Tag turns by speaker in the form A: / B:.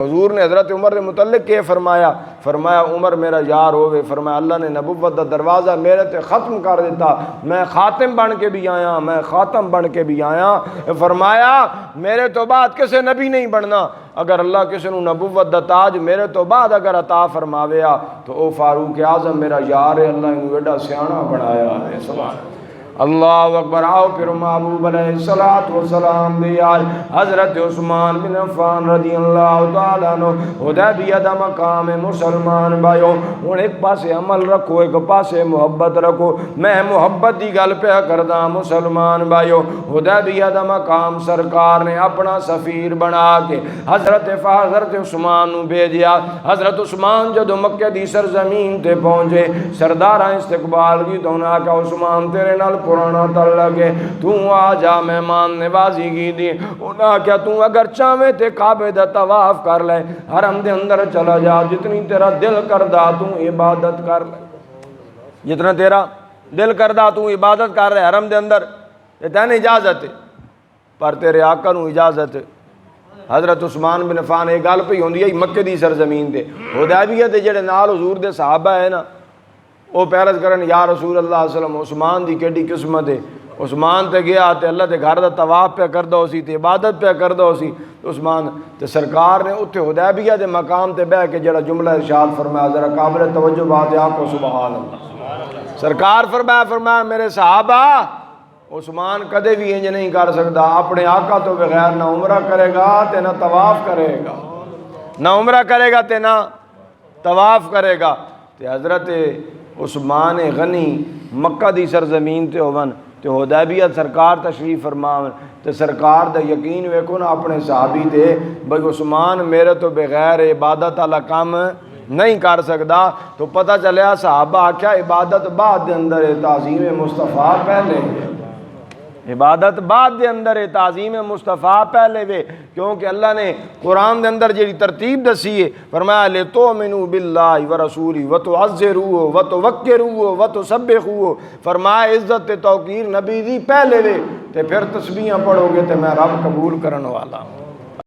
A: حضور نے حضرت عمر کے متعلق کہ فرمایا عمر میرا یار ہوئے، فرمایا اللہ نے نبوت دا دروازہ میرے تے ختم کر دیتا، میں خاتم بن کے بھی آیا، میں خاتم بن کے بھی آیا۔ فرمایا میرے تو بعد کسے نبی نہیں بننا، اگر اللہ کسی نو نبوت دا تاج میرے تو بعد اگر عطا فرماویا تو او فاروق اعظم میرا یار ہے، اللہ انہوں ایڈا سیانا بنایا ہے۔ سبحان اللہ اکبر۔ آؤ پھر محبوب علیہ السلام بھی آج حضرت عثمان بن عفان رضی اللہ تعالیٰ عنہ حدیبیہ دا مقام مسلمان بھائیو، ہن ایک پاسے عمل رکھو ایک پاسے محبت رکھو۔ میں محبت دی گل پہ کردا مسلمان بھائیو، حدیبیہ دا مقام سرکار نے اپنا سفیر بنا کے حضرت عثمان نو بھیجیا۔ حضرت عثمان جدو مکہ دی سرزمین تے پہنچے، سرداراں استقبال کی تو انہاں کہا عثمان تیرے نال پرانا تعلق ہے، تو آ جا مہمان نوازی کی دی۔ انہاں کیا تو اگر چاہویں تے کعبے دا طواف کر لے، حرم دے اندر چلا جا، جتنی تیرا دل کردہ تو عبادت کر لے، جتنا تیرا دل کردہ تو عبادت کر لے حرم دے اندر، یہ تین اجازت ہے، پر تیرے آقا نو اجازت ہے۔ حضرت عثمان بن عفان ایک گل پہ ہوندی ہے مکے دی سرزمین تے، حدیبیہ دے جڑے نال حضور دے صحابہ ہے نا، وہ پیرز کرن یا رسول اللہ صلی اللہ علیہ وسلم عثمان دی کیڑی قسمت ہے، عثمان تے گیا تے اللہ دے گھر دا طواف پہ کردہ ہو سی تے عبادت پہ کردہ ہو سی، عثمان تے سرکار نے اتھے حدیبیہ دے مقام تے بہ کے جڑا جملہ ارشاد فرمایا، ذرا قابل توجہ بات ہے آپ کو، سبحان اللہ۔ سرکار فرمایا میرے صحابہ، عثمان کدے بھی انج نہیں کر سکتا، اپنے آقا تو بغیر نہ عمرہ کرے گا تے نہ طواف کرے گا، نہ عمرہ کرے گا تے نہ طواف کرے گا۔ تے حضرت عثمان غنی مکہ دی سرزمین تے ہون تے حدیبیہ سرکار تشریف فرماون تے سرکار دا یقین ویکھو نا اپنے صحابی تے، بھئی عثمان میرے تو بغیر عبادت والا کام نہیں کر سکتا، تو پتہ چلیا صحابہ آکھیا عبادت بعد دے اندر ہے، تعظیم مصطفیٰ پہلے ہے، عبادت بعد دے اندر ہے، تعظیم مصطفیٰ پہلے وے، کیونکہ اللہ نے قرآن دے اندر جڑی ترتیب دسی ہے، فرمایا لِتُؤْمِنُوا بِاللَّهِ وَرَسُولِهِ وَتُعَزِّرُوهُ وَتُوَقِّرُوهُ وَتُسَبِّحُوهُ، فرمایا عزت تے توقیر نبی دی پہلے وے، تے پھر تسبیحاں پڑھو گے تے میں رب قبول کرن والا ہوں۔